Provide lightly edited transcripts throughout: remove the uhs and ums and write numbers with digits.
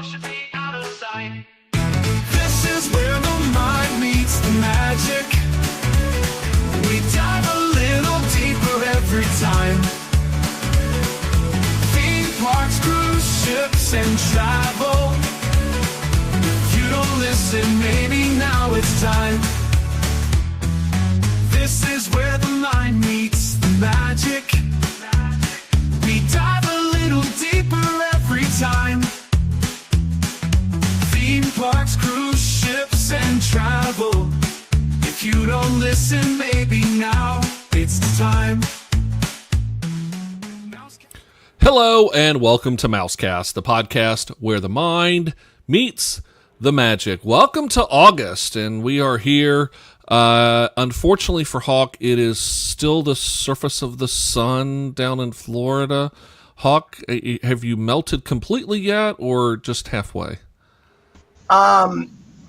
should be out of sight. This is where the mind meets the magic. We dive a little deeper every time. Theme parks, cruise ships, and travel. If you don't listen, maybe now it's time. This is where the mind meets the magic. We dive a little deeper every time. Theme parks, cruise ships, and travel. If you don't listen, maybe now it's time. Hello and welcome to Mousecast, the podcast where the mind meets the magic. Welcome to August, and we are here. Unfortunately for Hawk, it is still the surface of the sun down in Florida. Hawk, have you melted completely yet, or just halfway?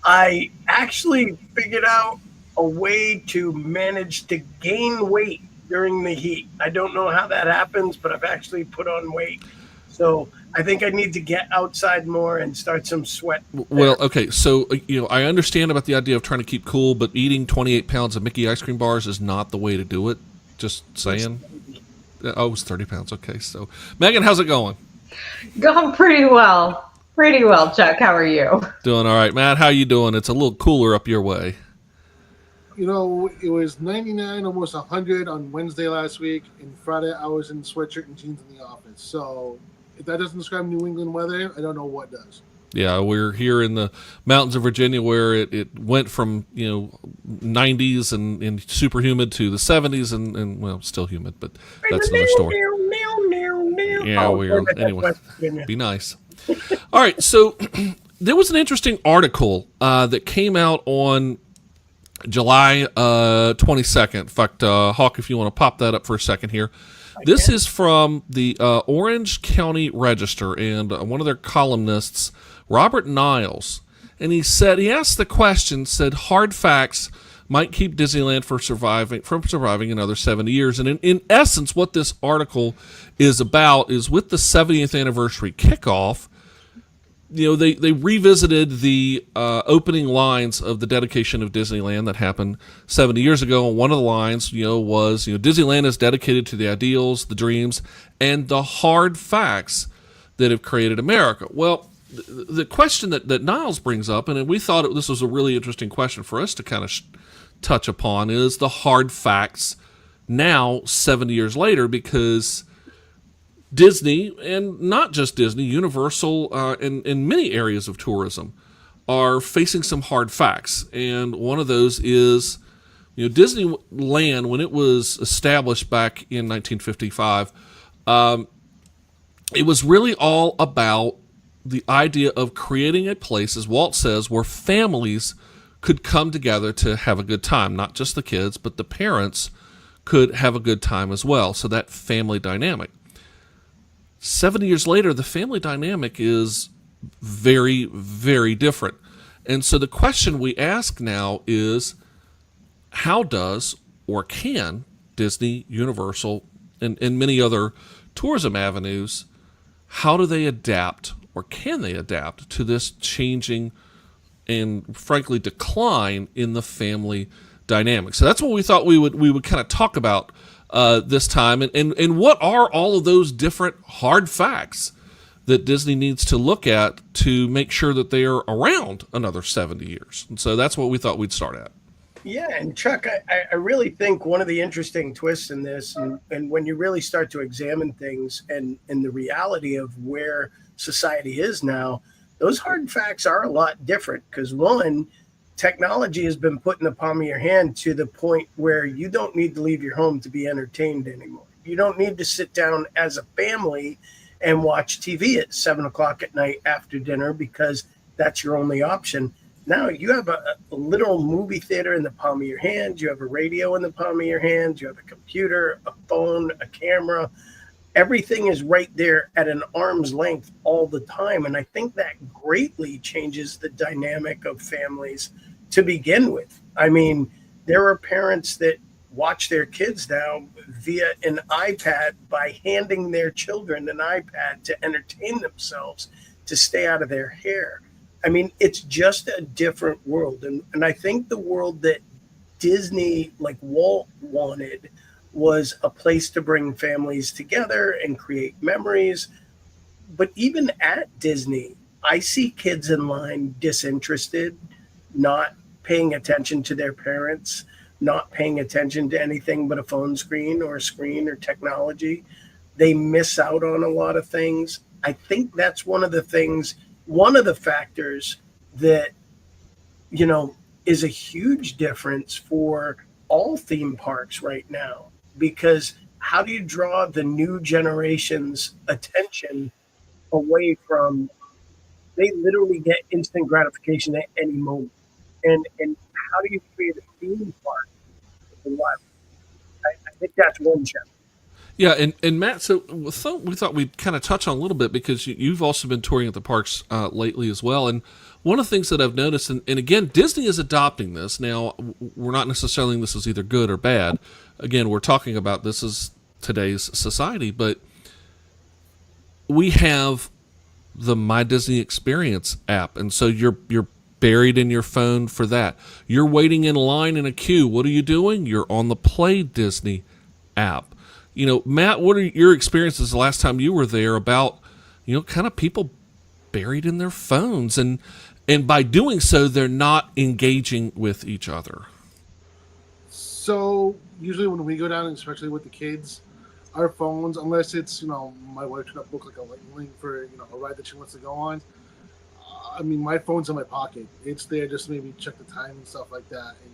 I actually figured out a way to manage to gain weight during the heat. I don't know how that happens, but I've actually put on weight. So I think I need to get outside more and start some sweat. Well, okay, so I understand about the idea of trying to keep cool, but eating 28 pounds of Mickey ice cream bars is not the way to do it. Just saying. Oh, it was 30 pounds. Okay, so Megan, how's it going? Going pretty well. Pretty well, Chuck. How are you? Doing all right. Matt, how you doing? It's a little cooler up your way. You know, it was 99, almost 100 on Wednesday last week, and Friday I was in sweatshirt and jeans in the office. So if that doesn't describe New England weather, I don't know what does. Yeah, we're here in the mountains of Virginia where it went from, 90s and super humid to the 70s and well, still humid, but that's another story. Yeah, anyway, be nice. All right, so there was an interesting article that came out on July 22nd. In fact, Hawk, if you want to pop that up for a second here. This is from the Orange County Register, and one of their columnists, Robert Niles, and he asked the question, said hard facts might keep Disneyland from surviving another 70 years. And in essence, what this article is about is with the 70th anniversary kickoff, they revisited the opening lines of the dedication of Disneyland that happened 70 years ago. And one of the lines, was, Disneyland is dedicated to the ideals, the dreams, and the hard facts that have created America. Well, the question that Niles brings up, and we thought this was a really interesting question for us to kind of touch upon, is the hard facts now, 70 years later, because Disney, and not just Disney, Universal, and many areas of tourism are facing some hard facts. And one of those is, Disneyland, when it was established back in 1955, it was really all about the idea of creating a place, as Walt says, where families could come together to have a good time. Not just the kids, but the parents could have a good time as well. So that family dynamic. 70 years later, the family dynamic is very, very different. And so the question we ask now is, how does or can Disney, Universal, and many other tourism avenues, how do they adapt or can they adapt to this changing and frankly decline in the family dynamic? So that's what we thought we would kind of talk about this time, and what are all of those different hard facts that Disney needs to look at to make sure that they are around another 70 years. And so that's what we thought we'd start at. Yeah, and Chuck, I really think one of the interesting twists in this, and when you really start to examine things and the reality of where society is now, those hard facts are a lot different because, one, technology has been put in the palm of your hand to the point where you don't need to leave your home to be entertained anymore. You don't need to sit down as a family and watch TV at 7 o'clock at night after dinner because that's your only option. Now you have a literal movie theater in the palm of your hand. You have a radio in the palm of your hand. You have a computer, a phone, a camera. Everything is right there at an arm's length all the time. And I think that greatly changes the dynamic of families to begin with. I mean, there are parents that watch their kids now via an iPad by handing their children an iPad to entertain themselves. to stay out of their hair. I mean, it's just a different world. And I think the world that Disney, like Walt wanted, was a place to bring families together and create memories. But even at Disney, I see kids in line disinterested, not paying attention to their parents, not paying attention to anything but a phone screen or technology. They miss out on a lot of things. I think that's one of the factors that, is a huge difference for all theme parks right now. Because how do you draw the new generation's attention away from, they literally get instant gratification at any moment? And how do you create a theme park? I think that's one challenge. Yeah, and Matt, so we thought we'd kind of touch on a little bit because you've also been touring at the parks lately as well. And one of the things that I've noticed, and again, Disney is adopting this. Now, we're not necessarily this is either good or bad. Again, we're talking about this is today's society, but we have the My Disney Experience app, and so you're buried in your phone for that. You're waiting in line in a queue. What are you doing? You're on the Play Disney app. Matt, what are your experiences the last time you were there about, kind of people buried in their phones, and by doing so, they're not engaging with each other? So usually when we go down, especially with the kids, our phones, unless it's, my wife trying to book like a link for, a ride that she wants to go on. I mean, my phone's in my pocket. It's there just to maybe check the time and stuff like that. And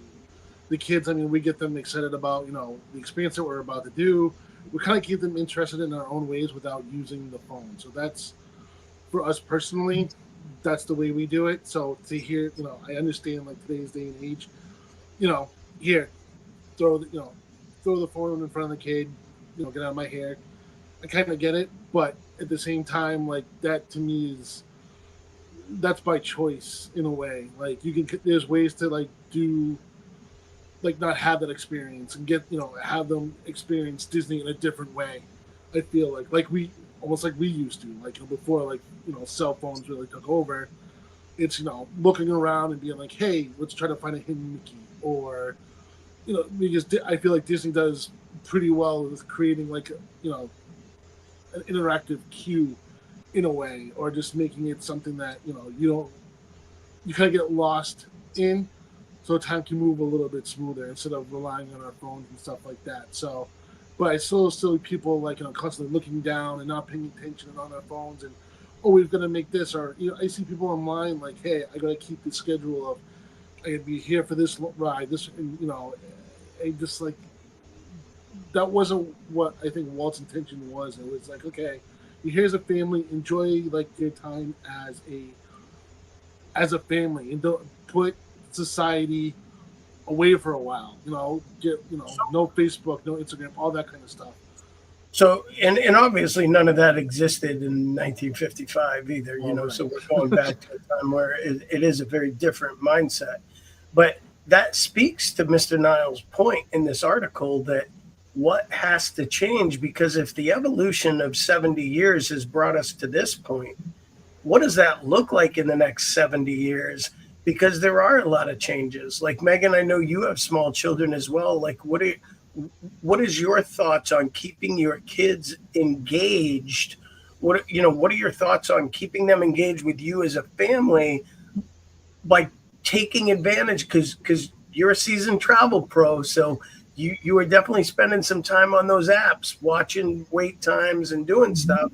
the kids, I mean, we get them excited about, the experience that we're about to do. We kind of keep them interested in our own ways without using the phone. So that's, for us personally, that's the way we do it. So to hear, I understand like today's day and age, here, throw the phone in front of the kid, get out of my hair. I kind of get it, but at the same time, like that to me that's by choice in a way. Like there's ways to like do, like not have that experience and get, have them experience Disney in a different way. I feel like we used to, like before, like, cell phones really took over. It's, looking around and being like, hey, let's try to find a hidden Mickey, or, because I feel like Disney does pretty well with creating like, an interactive queue in a way, or just making it something that, you kind of get lost in, so time can move a little bit smoother instead of relying on our phones and stuff like that. So, but I still see people like, constantly looking down and not paying attention on their phones and, oh, we've got to make this, or, I see people online like, hey, I got to keep the schedule of, I got to be here for this ride, this, and, I just like, that wasn't what I think Walt's intention was. It was like, okay, here's a family, enjoy like your time as a family, and don't put society away for a while. Get no Facebook, no Instagram, all that kind of stuff. So, and obviously none of that existed in 1955 either. Right. So we're going back to a time where it is a very different mindset. But that speaks to Mr. Niles' point in this article that what has to change, because if the evolution of 70 years has brought us to this point, what does that look like in the next 70 years? Because there are a lot of changes. Like Megan, I know you have small children as well. Like, what is your thoughts on keeping your kids engaged? What are your thoughts on keeping them engaged with you as a family by taking advantage? Because you're a seasoned travel pro, so you are definitely spending some time on those apps, watching wait times and doing stuff.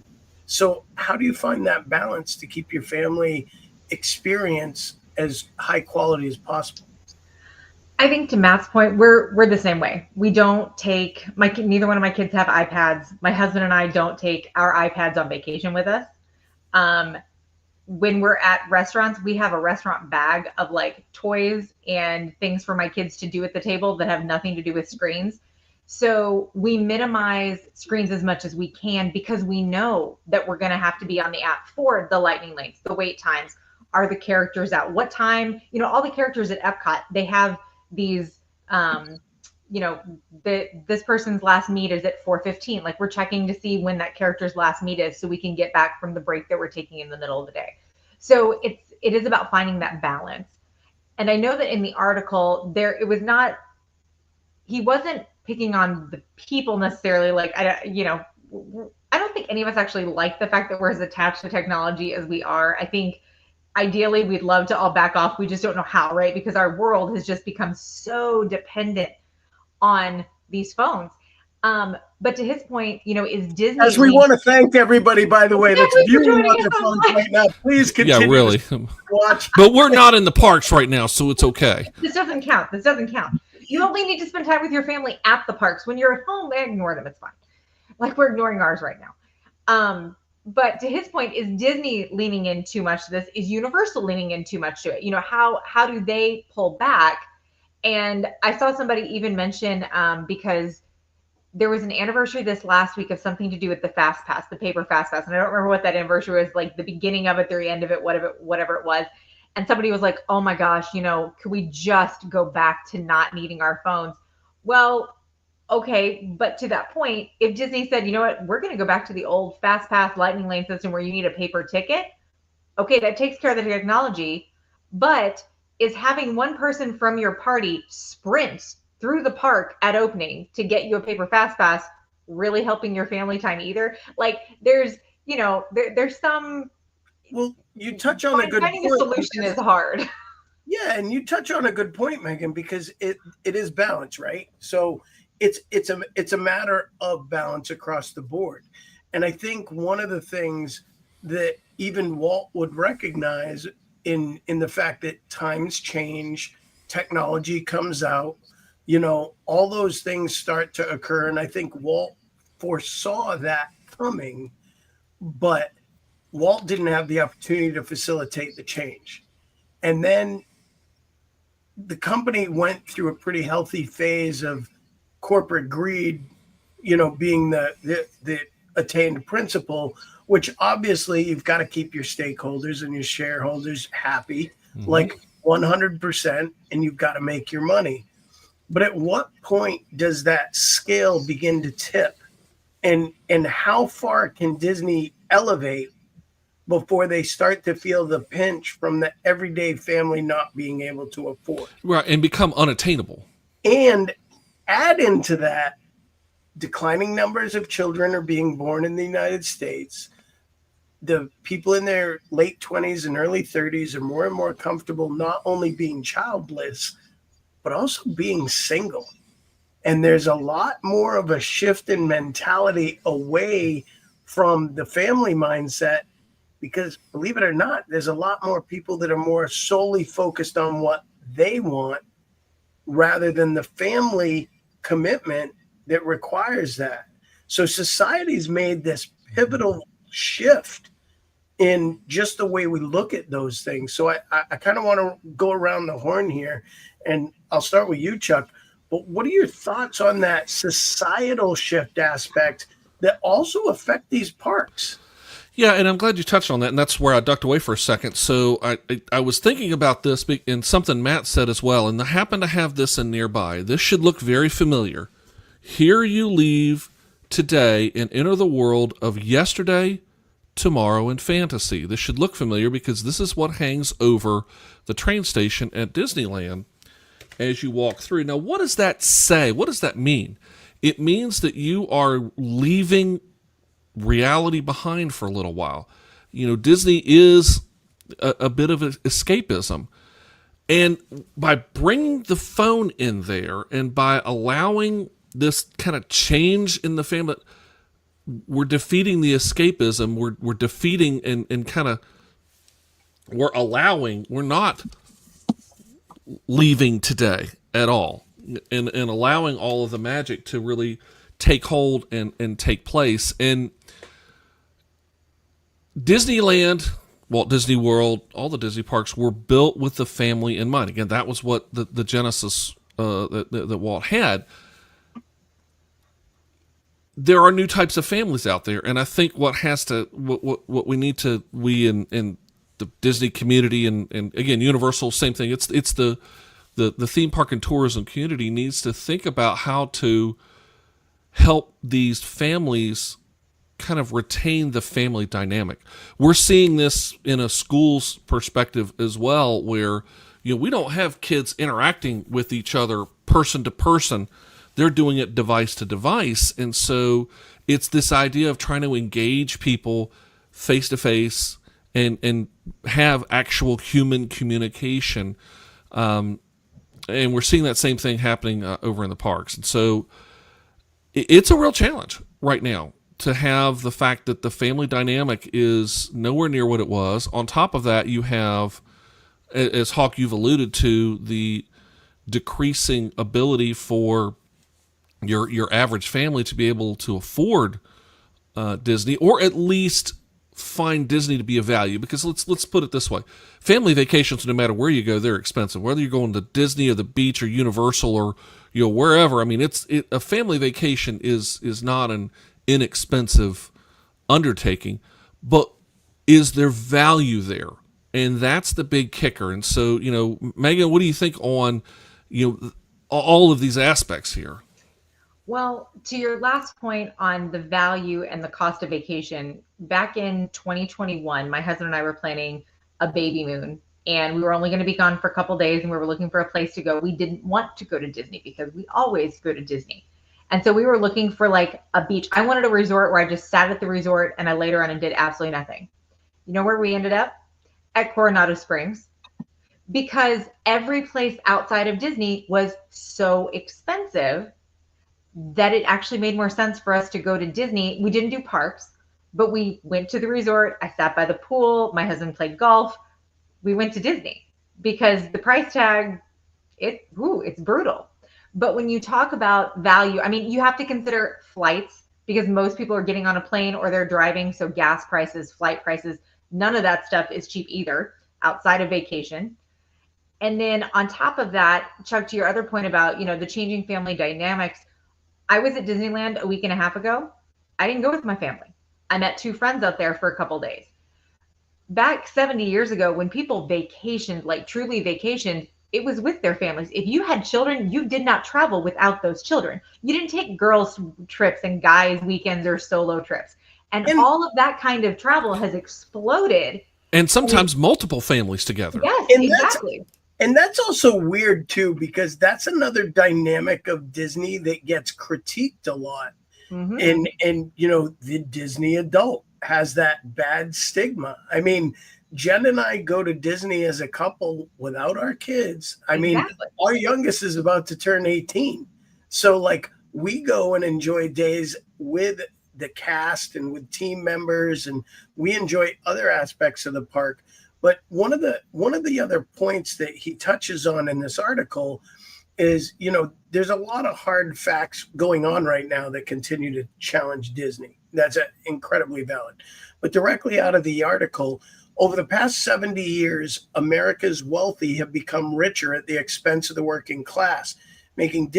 So how do you find that balance to keep your family experience as high quality as possible? I think to Matt's point, we're the same way. We don't take neither one of my kids have iPads. My husband and I don't take our iPads on vacation with us. When we're at restaurants, we have a restaurant bag of like toys and things for my kids to do at the table that have nothing to do with screens. So we minimize screens as much as we can, because we know that we're going to have to be on the app for the lightning lanes, the wait times, are the characters at what time, all the characters at Epcot, they have these this person's last meet is at 4:15. Like we're checking to see when that character's last meet is so we can get back from the break that we're taking in the middle of the day. So it is about finding that balance. And I know that in the article he wasn't picking on the people necessarily. Like, I don't think any of us actually like the fact that we're as attached to technology as we are. I think ideally we'd love to all back off. We just don't know how, right? Because our world has just become so dependent on these phones. But to his point, is Disney. As we want to thank everybody, by the way, that's viewing on their phones right now. Please continue. Yeah, really. To watch. But we're not in the parks right now, so it's okay. This doesn't count. You only need to spend time with your family at the parks. When you're at home, ignore them. It's fine. Like we're ignoring ours right now. But to his point, is Disney leaning in too much to this? Is Universal leaning in too much to it? How do they pull back? And I saw somebody even mention because there was an anniversary this last week of something to do with the Fast Pass, the paper Fast Pass. And I don't remember what that anniversary was, like the beginning of it, the end of it, whatever it was. And somebody was like, oh my gosh, could we just go back to not needing our phones? Well, okay. But to that point, if Disney said, you know what, we're going to go back to the old Fast Pass Lightning Lane system where you need a paper ticket. Okay. That takes care of the technology, but is having one person from your party sprint through the park at opening to get you a paper Fast Pass really helping your family time either? Like there's some. Well, you touch on a good point. Finding a solution is hard. Yeah, and you touch on a good point, Megan, because it is balance, right? So it's a matter of balance across the board. And I think one of the things that even Walt would recognize in the fact that times change, technology comes out, all those things start to occur. And I think Walt foresaw that coming, but Walt didn't have the opportunity to facilitate the change. And then the company went through a pretty healthy phase of corporate greed, being the attained principle, which obviously you've got to keep your stakeholders and your shareholders happy, like 100%, and you've got to make your money. But at what point does that scale begin to tip? And how far can Disney elevate before they start to feel the pinch from the everyday family not being able to afford? Right, and become unattainable. And add into that, declining numbers of children are being born in the United States. The people in their late 20s and early 30s are more and more comfortable not only being childless, but also being single. And there's a lot more of a shift in mentality away from the family mindset, because believe it or not, there's a lot more people that are more solely focused on what they want rather than the family commitment that requires that. So society's made this pivotal shift in just the way we look at those things. So I kind of want to go around the horn here, and I'll start with you, Chuck. But what are your thoughts on that societal shift aspect that also affect these parks? Yeah, and I'm glad you touched on that, and that's where I ducked away for a second. So I was thinking about this, and something Matt said as well, and I happen to have this in nearby. This should look very familiar. Here you leave today and enter the world of yesterday, tomorrow, and fantasy. This should look familiar because this is what hangs over the train station at Disneyland as you walk through. Now, what does that say? What does that mean? It means that you are leaving reality behind for a little while. Disney is a bit of escapism. And by bringing the phone in there and by allowing this kind of change in the family, we're defeating the escapism. We're defeating and kind of, we're not leaving today at all, and allowing all of the magic to really take hold and take place. And Disneyland, Walt Disney World, all the Disney parks were built with the family in mind. Again, that was what the genesis that Walt had. There are new types of families out there, and I think what we need to, we in the Disney community and again Universal, same thing. It's the the theme park and tourism community needs to think about how to help these families kind of retain the family dynamic. We're seeing this in a school's perspective as well, where we don't have kids interacting with each other person to person. They're doing it device to device. And so it's this idea of trying to engage people face to face and have actual human communication. And we're seeing that same thing happening over in the parks. And so it's a real challenge right now to have the fact that the family dynamic is nowhere near what it was. On top of that, you have, as Hawk, you've alluded to, the decreasing ability for your average family to be able to afford Disney, or at least find Disney to be a value. Because let's put it this way: family vacations, no matter where you go, they're expensive. Whether you're going to Disney or the beach or Universal or wherever. I mean, a family vacation is not an inexpensive undertaking, but is there value there? And that's the big kicker. And so, Megan, what do you think on all of these aspects here? Well, to your last point on the value and the cost of vacation, back in 2021, my husband and I were planning a baby moon, and we were only going to be gone for a couple days, and we were looking for a place to go. We didn't want to go to Disney because we always go to Disney. And so we were looking for like a beach. I wanted a resort where I just sat at the resort and I laid around and did absolutely nothing. You know where we ended up? At Coronado Springs, because every place outside of Disney was so expensive that it actually made more sense for us to go to Disney. We didn't do parks, but we went to the resort. I sat by the pool. My husband played golf. We went to Disney because the price tag, it's brutal. But when you talk about value, I mean, you have to consider flights, because most people are getting on a plane or they're driving. So gas prices, flight prices, none of that stuff is cheap either outside of vacation. And then on top of that, Chuck, to your other point about, the changing family dynamics, I was at Disneyland a week and a half ago. I didn't go with my family. I met two friends out there for a couple days. Back 70 years ago, when people vacationed, like truly vacationed, it was with their families. If you had children, you did not travel without those children. You didn't take girls' trips and guys' weekends or solo trips. And all of that kind of travel has exploded. And sometimes multiple families together. Yes, And exactly. that's also weird too, because that's another dynamic of Disney that gets critiqued a lot. Mm-hmm. And the Disney adult has that bad stigma. I mean, Jen and I go to Disney as a couple without our kids. I mean, our youngest is about to turn 18. So like we go and enjoy days with the cast and with team members, and we enjoy other aspects of the park. But one of the other points that he touches on in this article is, there's a lot of hard facts going on right now that continue to challenge Disney. That's incredibly valid. But directly out of the article, over the past 70 years, America's wealthy have become richer at the expense of the working class, making a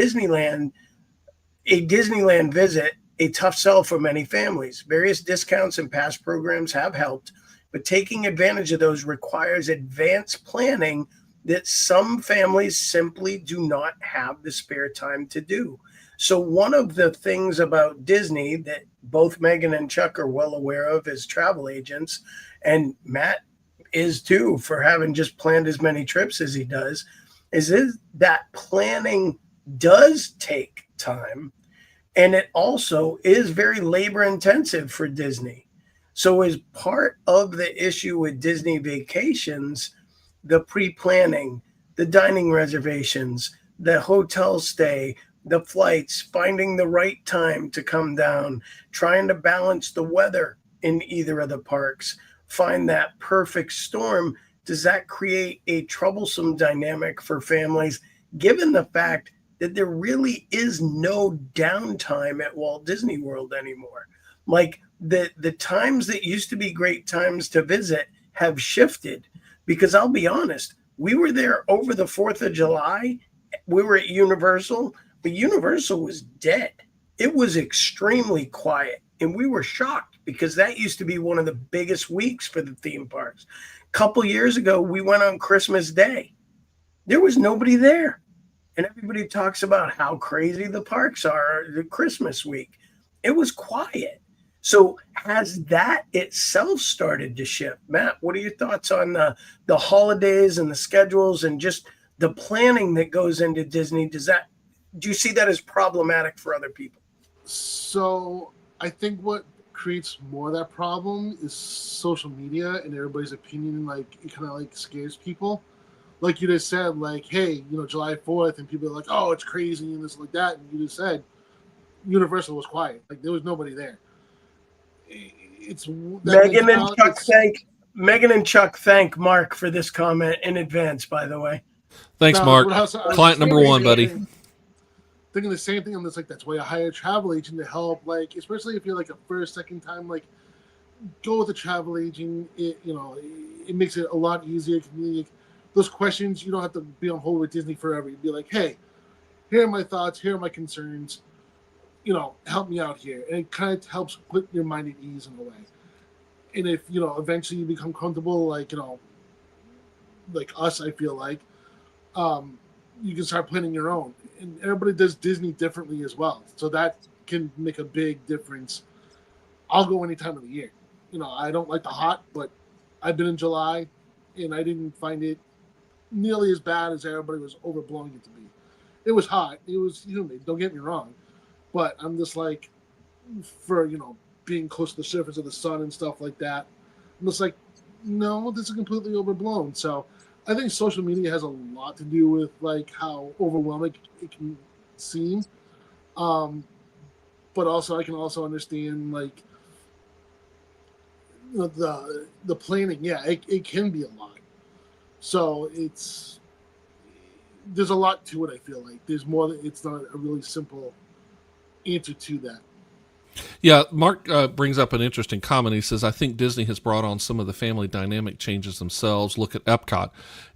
Disneyland visit a tough sell for many families. Various discounts and past programs have helped, but taking advantage of those requires advanced planning that some families simply do not have the spare time to do. So one of the things about Disney that both Megan and Chuck are well aware of as travel agents, and Matt is too, for having just planned as many trips as he does, is that planning does take time. And it also is very labor intensive for Disney. So as part of the issue with Disney vacations, the pre-planning, the dining reservations, the hotel stay, the flights, finding the right time to come down, trying to balance the weather in either of the parks, find that perfect storm. Does that create a troublesome dynamic for families, given the fact that there really is no downtime at Walt Disney World anymore? Like the times that used to be great times to visit have shifted, because I'll be honest, we were there over the 4th of July. We were at Universal, but Universal was dead. It was extremely quiet, and we were shocked because that used to be one of the biggest weeks for the theme parks. A couple years ago, we went on Christmas Day. there was nobody there. And everybody talks about how crazy the parks are the Christmas week. It was quiet. So has that itself started to shift? Matt, what are your thoughts on the holidays and the schedules and just the planning that goes into Disney? Do you see that as problematic for other people? So I think what creates more of that problem is social media and everybody's opinion. Like, it kind of like scares people. Like you just said, like, hey, July 4th, and people are like, oh, it's crazy and this like that. And you just said Universal was quiet. Like, there was nobody there. Megan and Chuck thank Mark for this comment in advance, by the way. Thanks, Mark. Client number one, buddy. Thinking the same thing. I'm just like, that's why I hire a travel agent to help. Like, especially if you're like a first, second time, like, go with a travel agent. It makes it a lot easier. Those questions, you don't have to be on hold with Disney forever. You'd be like, hey, here are my thoughts. Here are my concerns. Help me out here. And it kind of helps put your mind at ease in a way. And if, eventually you become comfortable, like us, I feel like, you can start planning your own. And everybody does Disney differently as well. So that can make a big difference. I'll go any time of the year. I don't like the hot, but I've been in July, and I didn't find it nearly as bad as everybody was overblowing it to be. It was hot. It was humid. Don't get me wrong. But I'm just like, for, being close to the surface of the sun and stuff like that, I'm just like, no, this is completely overblown. So I think social media has a lot to do with, like, how overwhelming it can seem. But also, I can also understand, like, the planning. Yeah, it can be a lot. So there's a lot to it, I feel like. There's more. It's not a really simple answer to that. Yeah, Mark brings up an interesting comment. He says, I think Disney has brought on some of the family dynamic changes themselves. Look at Epcot.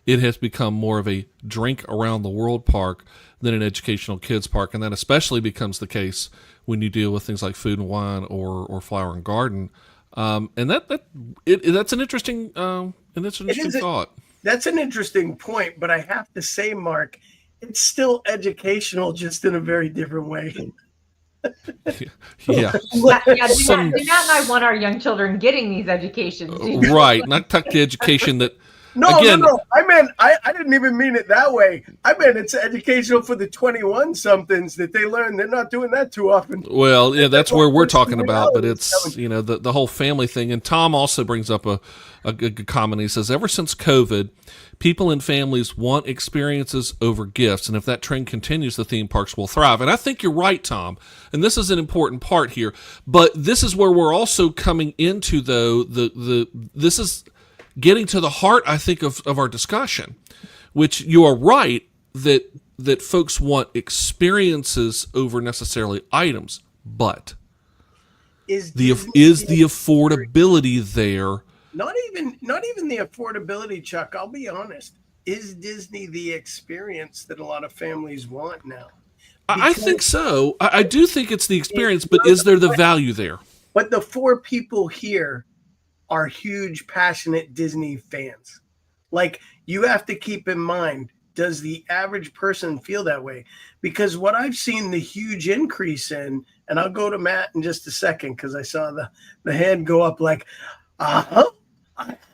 It has become more of a drink around the world park than an educational kids park. And that especially becomes the case when you deal with things like Food and Wine or Flower and Garden. And that's an interesting thought. That's an interesting point, but I have to say, Mark, it's still educational, just in a very different way. Yeah. Matt and I want our young children getting these educations. Right. Not the education that. No. I didn't even mean it that way. I meant it's educational for the 21 somethings that they learn. They're not doing that too often. Well, yeah, that's where we're talking about, but it's, the whole family thing. And Tom also brings up a good comment. He says, ever since COVID, people and families want experiences over gifts. And if that trend continues, the theme parks will thrive. And I think you're right, Tom. And this is an important part here. But this is where we're also coming into, though, this is getting to the heart, I think, of our discussion, which you are right that folks want experiences over necessarily items. But is the affordability there? Not even the affordability, Chuck. I'll be honest. Is Disney the experience that a lot of families want now? I think so. I do think it's the experience, but is there the value there? But the four people here are huge, passionate Disney fans. Like, you have to keep in mind, does the average person feel that way? Because what I've seen the huge increase in, and I'll go to Matt in just a second because I saw the hand go up like, I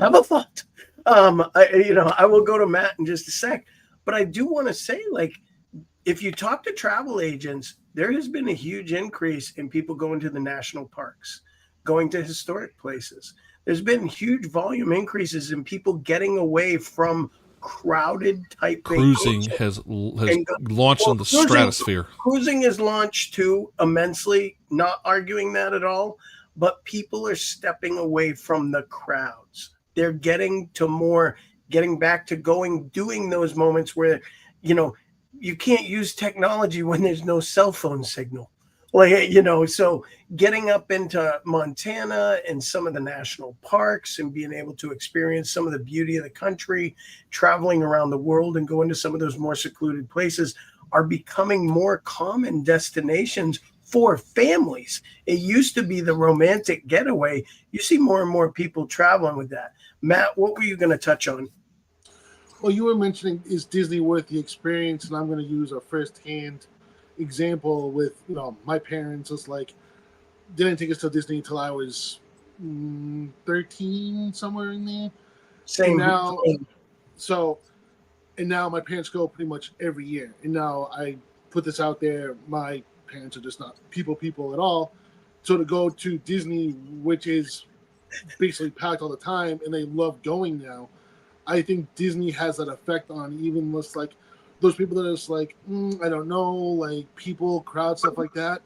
have a thought. I will go to Matt in just a sec. But I do want to say, like, if you talk to travel agents, there has been a huge increase in people going to the national parks, going to historic places. There's been huge volume increases in people getting away from crowded type cruising has launched in the stratosphere. Cruising has launched too immensely, not arguing that at all, but people are stepping away from the crowds. They're getting back to doing those moments where, you can't use technology when there's no cell phone signal. So getting up into Montana and some of the national parks and being able to experience some of the beauty of the country, traveling around the world and going to some of those more secluded places are becoming more common destinations for families. It used to be the romantic getaway. You see more and more people traveling with that. Matt, what were you going to touch on? Well, you were mentioning, is Disney worth the experience? And I'm going to use a first-hand example with, my parents. It's like, didn't take us to Disney until I was 13, somewhere in there. Same. And now my parents go pretty much every year. And now I put this out there, my parents are just not people at all. So to go to Disney, which is basically packed all the time, and they love going now, I think Disney has that effect on even those people that are just like, I don't know, like people, crowd, stuff like that.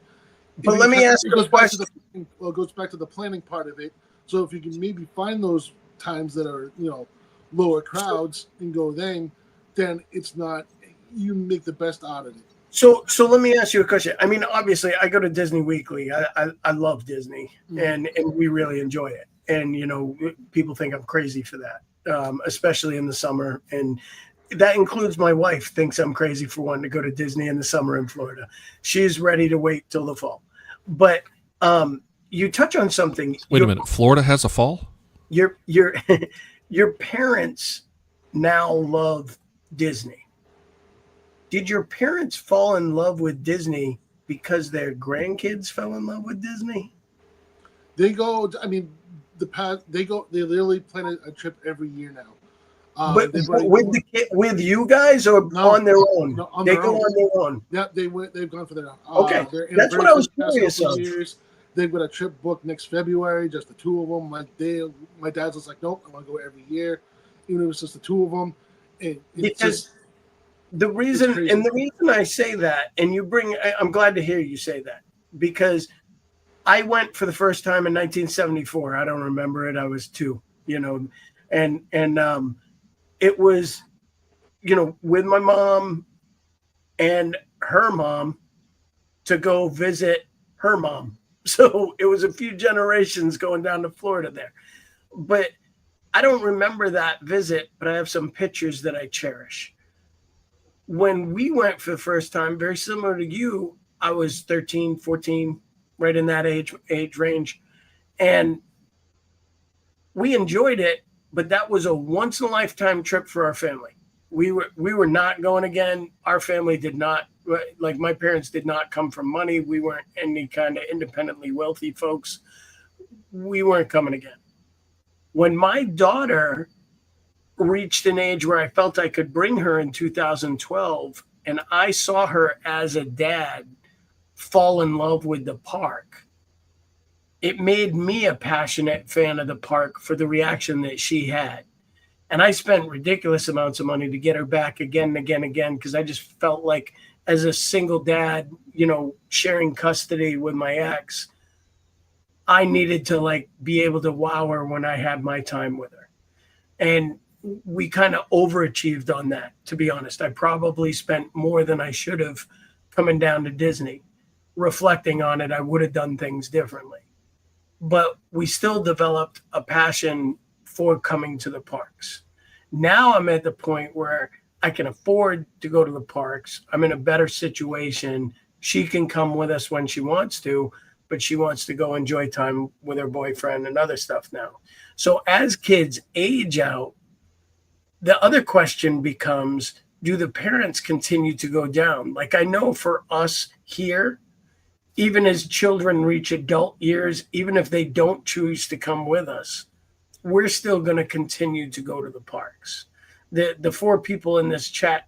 But let me ask you a question. It goes back to the planning part of it. So if you can maybe find those times that are, lower crowds and go then it's not, you make the best out of it. So let me ask you a question. I mean, obviously, I go to Disney weekly. I love Disney, and we really enjoy it. And people think I'm crazy for that, especially in the summer. And that includes my wife thinks I'm crazy for wanting to go to Disney in the summer in Florida. She's ready to wait till the fall. But you touch on something. Wait a minute. Florida has a fall? Your parents now love Disney. Did your parents fall in love with Disney because their grandkids fell in love with Disney? They go. I mean, they literally plan a trip every year now. But with you guys or on their own? No, on they their go own. on their own. Yeah, they've gone for their own. Okay, that's what I was curious of. They've got a trip booked next February, just the two of them. My dad's just like, nope, I want to go every year, even if it's just the two of them. The reason I say that, and I'm glad to hear you say that, because I went for the first time in 1974. I don't remember it. I was 2, and it was, with my mom and her mom to go visit her mom. So it was a few generations going down to Florida there. But I don't remember that visit, but I have some pictures that I cherish. When we went for the first time, very similar to you, I was 13, 14, right in that age range. And we enjoyed it, but that was a once in a lifetime trip for our family. We were not going again. Our family did not, like my parents did not come from money. We weren't any kind of independently wealthy folks. We weren't coming again. When my daughter reached an age where I felt I could bring her in 2012, and I saw her as a dad fall in love with the park, it made me a passionate fan of the park for the reaction that she had. And I spent ridiculous amounts of money to get her back again and again and again, because I just felt like as a single dad, sharing custody with my ex, I needed to be able to wow her when I had my time with her. And we kind of overachieved on that, to be honest. I probably spent more than I should have coming down to Disney. Reflecting on it, I would have done things differently. But we still developed a passion for coming to the parks. Now I'm at the point where I can afford to go to the parks. I'm in a better situation. She can come with us when she wants to, but she wants to go enjoy time with her boyfriend and other stuff now. So as kids age out, the other question becomes, do the parents continue to go down? Like I know for us here, even as children reach adult years, even if they don't choose to come with us, we're still going to continue to go to the parks. The 4 people in this chat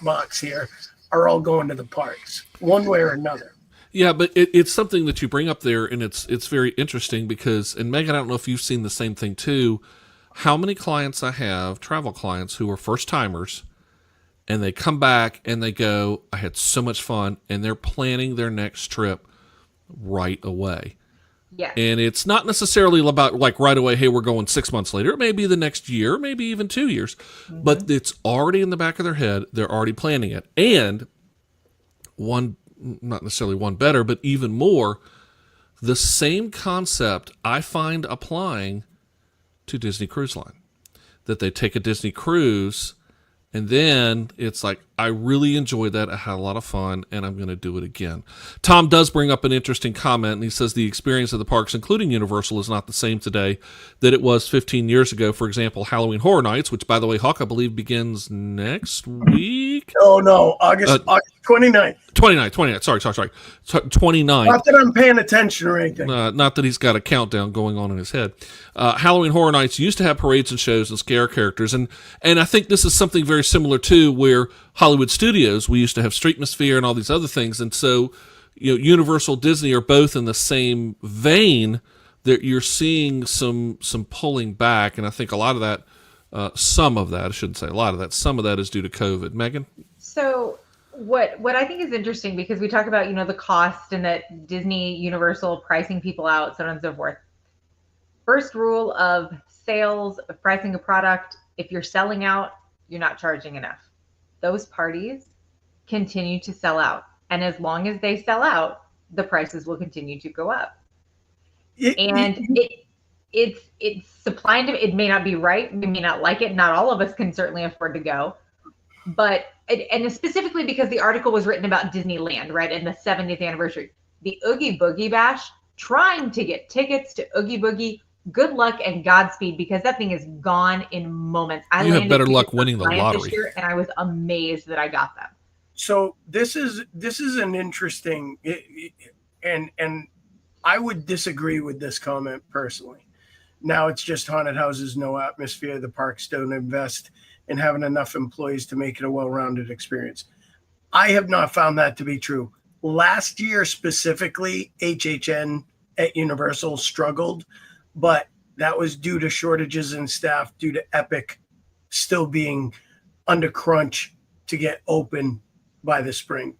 box here are all going to the parks, one way or another. Yeah, but it's something that you bring up there, and it's very interesting because, and Megan, I don't know if you've seen the same thing too, how many clients I have, travel clients, who are first-timers, and they come back and they go, I had so much fun, and they're planning their next trip right away. Yeah. And it's not necessarily about right away, hey, we're going 6 months later. It may be the next year, maybe even 2 years. Mm-hmm. But it's already in the back of their head. They're already planning it. And not necessarily one better, but even more, the same concept I find applying to Disney Cruise Line. That they take a Disney cruise And then it's like, I really enjoyed that. I had a lot of fun, and I'm going to do it again. Tom does bring up an interesting comment, and he says the experience of the parks, including Universal, is not the same today that it was 15 years ago. For example, Halloween Horror Nights, which, by the way, Hawk, I believe, begins next week. Oh, no, August 29th. 29th. Sorry. 29th. Not that I'm paying attention or anything. Not that he's got a countdown going on in his head. Halloween Horror Nights used to have parades and shows and scare characters, and I think this is something very similar to where Hollywood Studios, we used to have Streetmosphere and all these other things, and so Universal, Disney are both in the same vein that you're seeing some pulling back, and I think a lot of that, some of that is due to COVID. Megan? So what I think is interesting, because we talk about, the cost and that Disney, Universal pricing people out, so on and so forth. First rule of sales, of pricing a product, if you're selling out, you're not charging enough. Those parties continue to sell out. And as long as they sell out, the prices will continue to go up. It's supply and demand. It may not be right. We may not like it. Not all of us can certainly afford to go. But, and specifically because the article was written about Disneyland, right? And the 70th anniversary, the Oogie Boogie Bash, trying to get tickets to Oogie Boogie. Good luck and Godspeed, because that thing is gone in moments. You have better luck winning the lottery. This year, and I was amazed that I got them. So this is an interesting, and I would disagree with this comment personally. Now it's just haunted houses, no atmosphere. The parks don't invest in having enough employees to make it a well-rounded experience. I have not found that to be true. Last year specifically, HHN at Universal struggled, but that was due to shortages in staff, due to Epic still being under crunch to get open by the spring.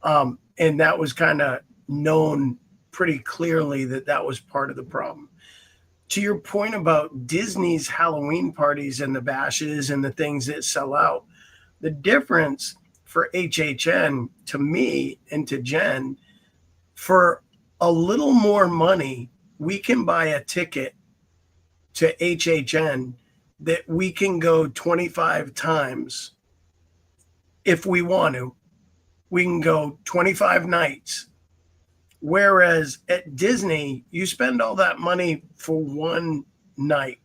And that was kind of known pretty clearly that was part of the problem. To your point about Disney's Halloween parties and the bashes and the things that sell out, the difference for HHN, to me and to Jen, for a little more money, we can buy a ticket to HHN that we can go 25 times if we want to. We can go 25 nights. Whereas at Disney, you spend all that money for one night.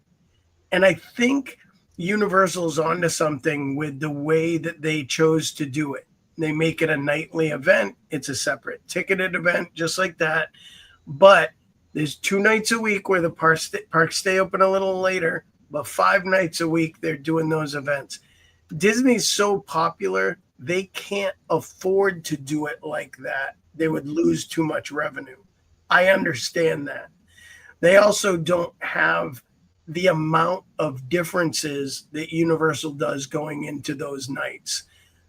And I think Universal's onto something with the way that they chose to do it. They make it a nightly event. It's a separate ticketed event, just like that. But there's 2 nights a week where the parks stay open a little later, but 5 nights a week they're doing those events. Disney's so popular, they can't afford to do it like that. They would lose too much revenue. I understand that. They also don't have the amount of differences that Universal does going into those nights.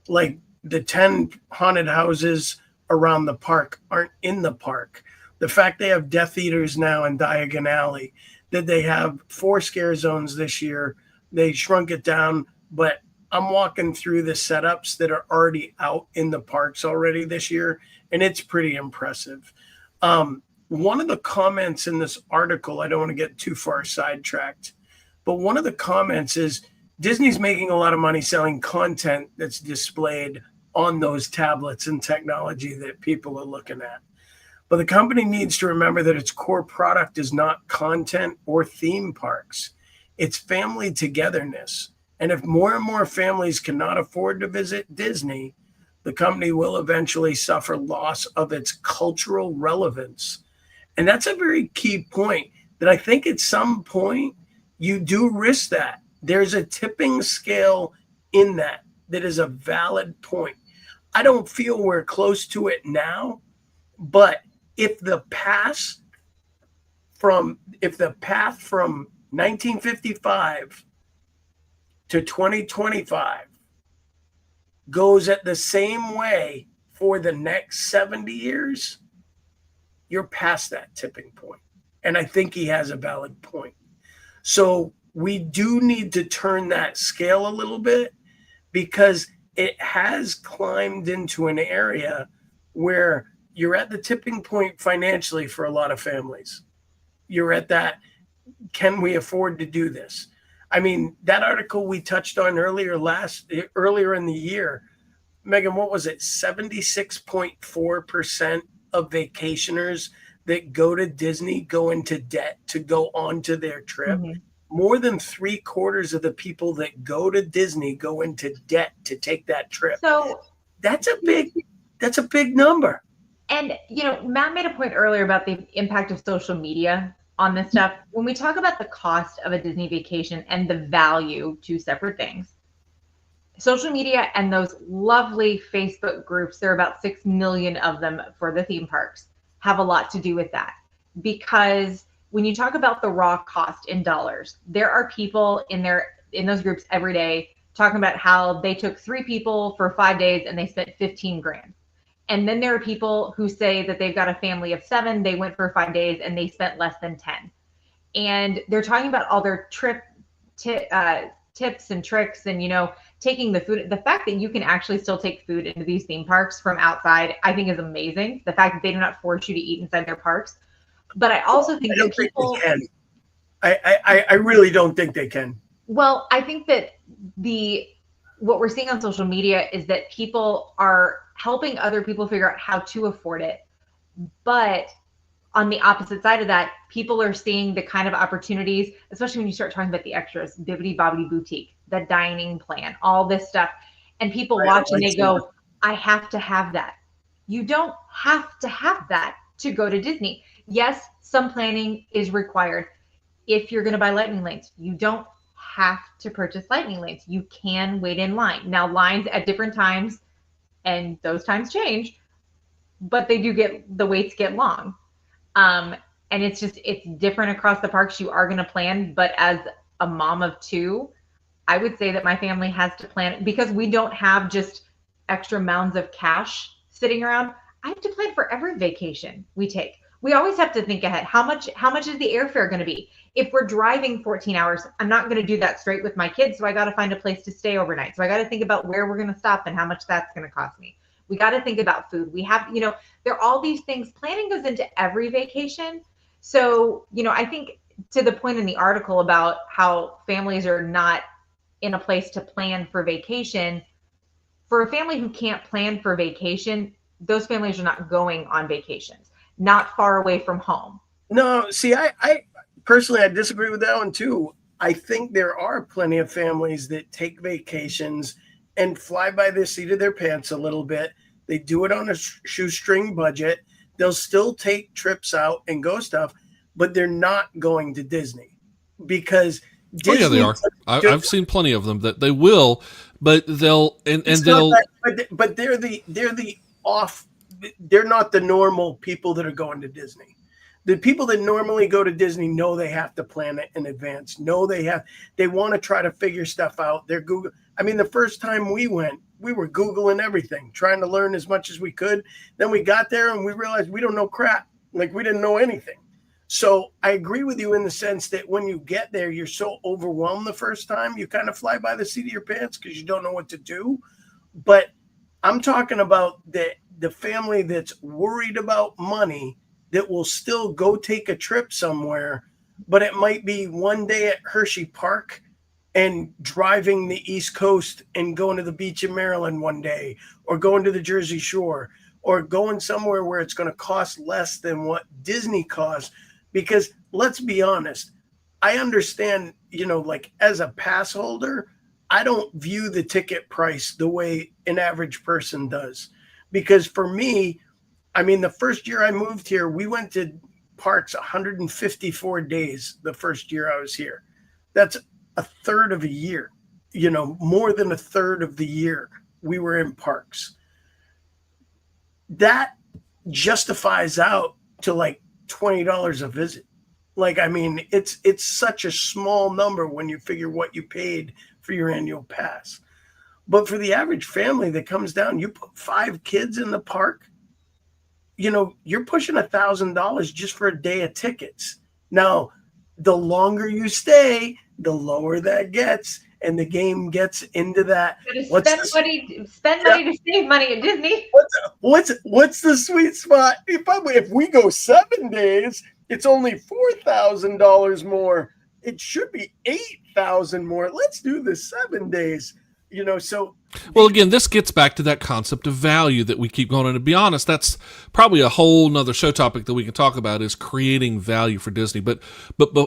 Like the 10 haunted houses around the park aren't in the park. The fact they have Death Eaters now in Diagon Alley, that they have 4 scare zones this year, they shrunk it down, but I'm walking through the setups that are already out in the parks already this year, and it's pretty impressive. One of the comments in this article, I don't want to get too far sidetracked, but one of the comments is Disney's making a lot of money selling content that's displayed on those tablets and technology that people are looking at. But the company needs to remember that its core product is not content or theme parks. It's family togetherness. And if more and more families cannot afford to visit Disney, the company will eventually suffer loss of its cultural relevance. And that's a very key point that I think at some point you do risk that. There's a tipping scale in that is a valid point. I don't feel we're close to it now, but if the path from 1955 to 2025 goes at the same way for the next 70 years, you're past that tipping point. And I think he has a valid point. So we do need to turn that scale a little bit, because it has climbed into an area where you're at the tipping point financially for a lot of families. You're at that, can we afford to do this? I mean, that article we touched on earlier in the year, Megan, what was it? 76.4% of vacationers that go to Disney go into debt to go onto their trip. Mhm. More than 3/4 of the people that go to Disney go into debt to take that trip. So That's a big number. And, Matt made a point earlier about the impact of social media on this stuff. When we talk about the cost of a Disney vacation and the value, two separate things, social media and those lovely Facebook groups, there are about 6 million of them for the theme parks, have a lot to do with that. Because when you talk about the raw cost in dollars, there are people in those groups every day talking about how they took 3 people for 5 days and they spent 15 grand. And then there are people who say that they've got a family of 7, they went for 5 days and they spent less than 10. And they're talking about all their trip tips and tricks and, taking the food. The fact that you can actually still take food into these theme parks from outside, I think is amazing. The fact that they do not force you to eat inside their parks. But I also think that people think they can. I really don't think they can. Well, I think that what we're seeing on social media is that people are helping other people figure out how to afford it. But on the opposite side of that, people are seeing the kind of opportunities, especially when you start talking about the extras, Bibbidi Bobbidi Boutique, the dining plan, all this stuff. And people watch and they go, I have to have that. You don't have to have that to go to Disney. Yes, some planning is required. If you're going to buy lightning lanes, you don't have to purchase lightning lanes. You can wait in line. Now, lines at different times, and those times change, but the waits get long. And it's different across the parks. You are going to plan, but as a mom of 2, I would say that my family has to plan because we don't have just extra mounds of cash sitting around. I have to plan for every vacation we take. We always have to think ahead. How much is the airfare going to be? If we're driving 14 hours, I'm not going to do that straight with my kids. So I got to find a place to stay overnight. So I got to think about where we're going to stop and how much that's going to cost me. We got to think about food. We have, there are all these things. Planning goes into every vacation. So, I think to the point in the article about how families are not in a place to plan for vacation, for a family who can't plan for vacation, those families are not going on vacations, not far away from home. No, see, I personally, I disagree with that one too. I think there are plenty of families that take vacations and fly by the seat of their pants a little bit. They do it on a shoestring budget. They'll still take trips out and go stuff, but they're not going to Disney because Disney. Oh yeah, they are. I've seen plenty of them that they will, but they'll but they're the off. They're not the normal people that are going to Disney. The people that normally go to Disney know they have to plan it in advance. They want to try to figure stuff out. They're Google. I mean, the first time we went, we were Googling everything, trying to learn as much as we could. Then we got there and we realized we don't know crap. Like we didn't know anything. So I agree with you in the sense that when you get there, you're so overwhelmed the first time, you kind of fly by the seat of your pants because you don't know what to do. But I'm talking about the family that's worried about money that will still go take a trip somewhere, but it might be one day at Hershey Park and driving the East Coast and going to the beach in Maryland one day, or going to the Jersey Shore, or going somewhere where it's going to cost less than what Disney costs. Because let's be honest, I understand, like as a pass holder, I don't view the ticket price the way an average person does. Because for me, I mean, the first year I moved here, we went to parks 154 days the first year I was here. That's a third of a year, more than a third of the year we were in parks. That justifies out to like $20 a visit. Like, I mean, it's such a small number when you figure what you paid for your annual pass. But for the average family that comes down, you put 5 kids in the park, you're pushing $1,000 just for a day of tickets. Now, the longer you stay, the lower that gets, and the game gets into that. Spend money to save money at Disney. What's the sweet spot? If we go 7 days, it's only $4,000 more. It should be 8,000 more. Let's do the 7 days. So well, again, this gets back to that concept of value that we keep going. And to be honest, that's probably a whole nother show topic that we can talk about, is creating value for Disney. But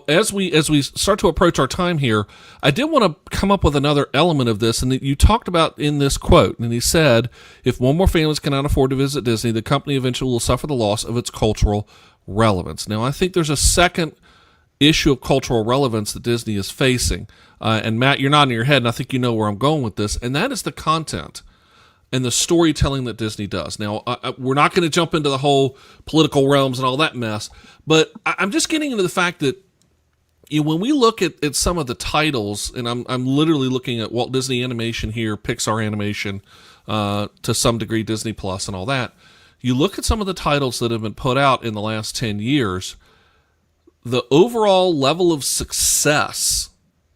as we start to approach our time here, I did want to come up with another element of this, and that you talked about in this quote. And he said, "If more and more families cannot afford to visit Disney, the company eventually will suffer the loss of its cultural relevance." Now, I think there's a second issue of cultural relevance that Disney is facing. And Matt, you're nodding your head, and I think you know where I'm going with this, and that is the content and the storytelling that Disney does. Now, we're not going to jump into the whole political realms and all that mess, but I'm just getting into the fact that when we look at some of the titles, and I'm literally looking at Walt Disney Animation here, Pixar Animation, to some degree Disney Plus and all that, you look at some of the titles that have been put out in the last 10 years, the overall level of success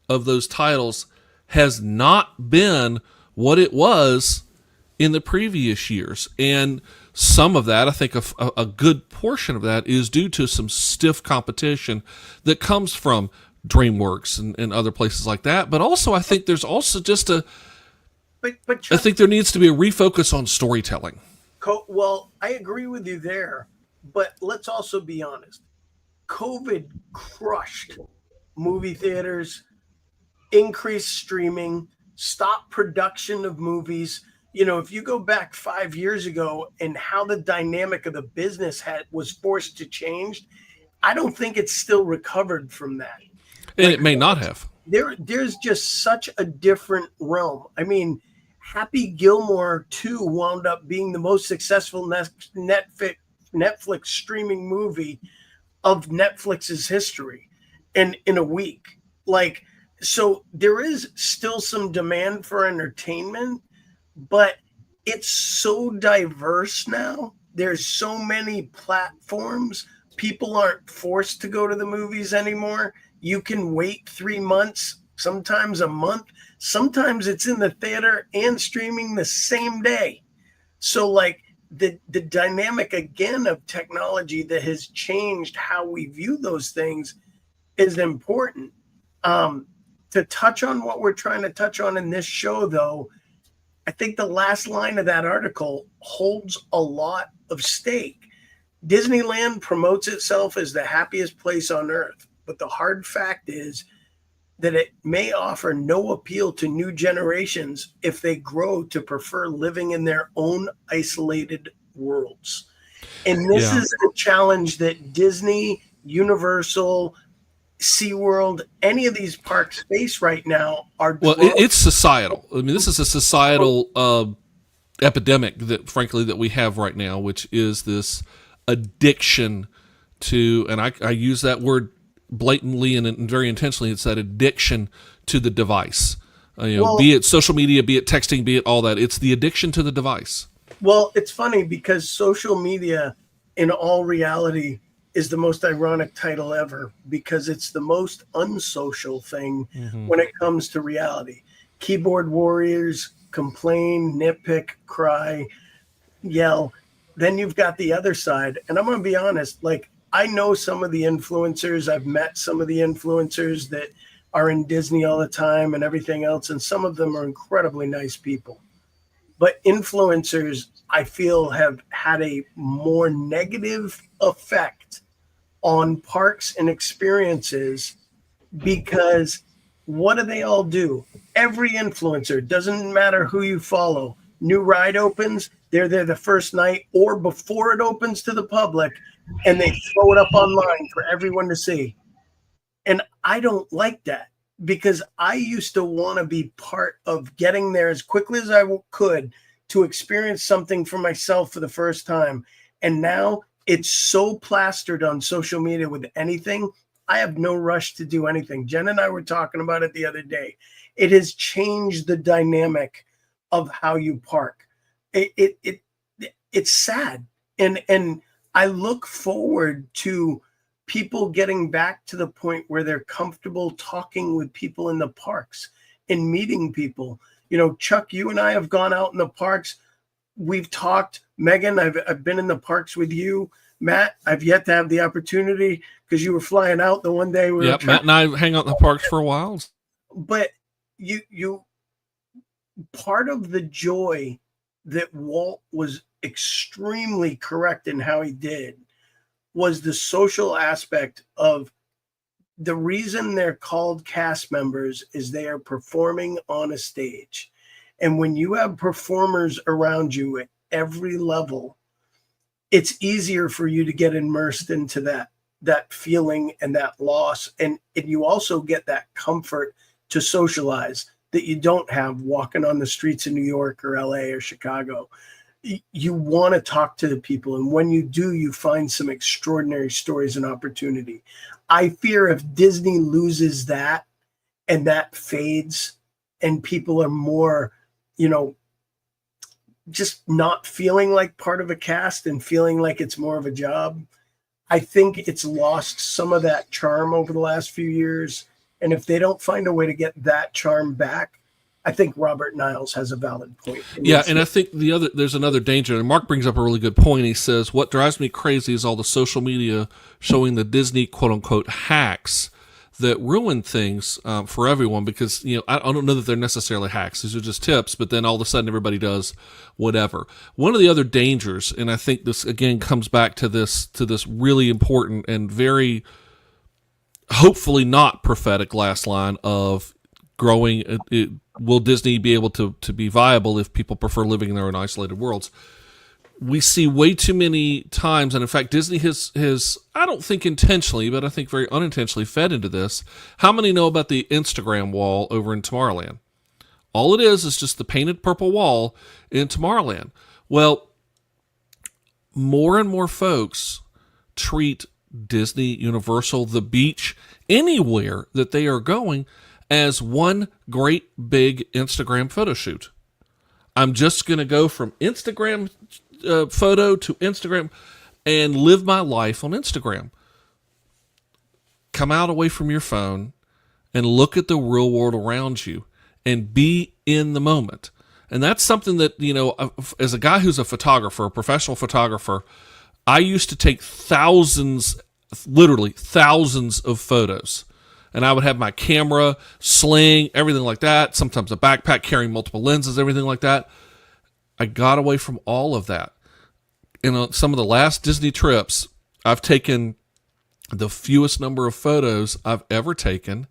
of those titles has not been what it was in the previous years. And some of that, I think a good portion of that, is due to some stiff competition that comes from DreamWorks and other places like that. But also, I think there's also just I think there needs to be a refocus on storytelling. Well, I agree with you there, but let's also be honest. COVID crushed movie theaters, increased streaming, stopped production of movies. If you go back 5 years ago and how the dynamic of the business was forced to change, I don't think it's still recovered from that. And it may not have. There's just such a different realm. I mean, Happy Gilmore 2 wound up being the most successful Netflix streaming movie of Netflix's history in a week. So there is still some demand for entertainment, but it's so diverse now. There's so many platforms. People aren't forced to go to the movies anymore. You can wait 3 months, sometimes a month. Sometimes it's in the theater and streaming the same day. So the dynamic again of technology that has changed how we view those things is important. To touch on what we're trying to touch on in this show, though, I think the last line of that article holds a lot of stake. Disneyland promotes itself as the happiest place on earth, but the hard fact is that it may offer no appeal to new generations if they grow to prefer living in their own isolated worlds. And this is a challenge that Disney, Universal, SeaWorld, any of these parks face right now are. Well, it's societal. I mean, this is a societal epidemic that, frankly, that we have right now, which is this addiction to, and I use that word blatantly and very intentionally, it's that addiction to the device. Be it social media, be it texting, be it all that. It's the addiction to the device. Well, it's funny because social media, in all reality, is the most ironic title ever, because it's the most unsocial thing when it comes to reality. Keyboard warriors complain, nitpick, cry, yell. Then you've got the other side. And I'm going to be honest, I know some of the influencers. I've met some of the influencers that are in Disney all the time and everything else. And some of them are incredibly nice people. But influencers, I feel, have had a more negative effect on parks and experiences, because what do they all do? Every influencer, doesn't matter who you follow, new ride opens, they're there the first night or before it opens to the public, and they throw it up online for everyone to see. And I don't like that, because I used to want to be part of getting there as quickly as I could to experience something for myself for the first time. And now it's so plastered on social media with anything. I have no rush to do anything. Jen and I were talking about it the other day. It has changed the dynamic of how you park. It's sad. And I look forward to people getting back to the point where they're comfortable talking with people in the parks and meeting people. Chuck, you and I have gone out in the parks. We've talked. Megan, I've been in the parks with you. Matt, I've yet to have the opportunity because you were flying out the one day. Matt and I hang out in the parks for a while. but you part of the joy that Walt was extremely correct in how he did was the social aspect of the reason they're called cast members is they are performing on a stage. And when you have performers around you at every level, it's easier for you to get immersed into that feeling and that loss. And you also get that comfort to socialize that you don't have walking on the streets of New York or LA or Chicago. You want to talk to the people. And when you do, you find some extraordinary stories and opportunity. I fear if Disney loses that and that fades and people are more, just not feeling like part of a cast and feeling like it's more of a job, I think it's lost some of that charm over the last few years. And if they don't find a way to get that charm back, I think Robert Niles has a valid point. Yeah, and I think there's another danger, and Mark brings up a really good point. He says, what drives me crazy is all the social media showing the Disney quote-unquote hacks that ruin things for everyone, because I don't know that they're necessarily hacks. These are just tips, but then all of a sudden everybody does whatever. One of the other dangers, and I think this again comes back to this really important and very hopefully not prophetic last line of growing. Will Disney be able to be viable if people prefer living in their own isolated worlds? We see way too many times, and in fact, Disney has I don't think intentionally, but I think very unintentionally fed into this. How many know about the Instagram wall over in Tomorrowland? All it is just the painted purple wall in Tomorrowland. Well, more and more folks treat Disney, Universal, the beach, anywhere that they are going as one great big Instagram photo shoot. I'm just going to go from Instagram photo to Instagram and live my life on Instagram. Come out away from your phone and look at the real world around you and be in the moment. And that's something that, as a guy who's a photographer, a professional photographer, I used to take literally thousands of photos. And I would have my camera, sling, everything like that. Sometimes a backpack carrying multiple lenses, everything like that. I got away from all of that. In some of the last Disney trips, I've taken the fewest number of photos I've ever taken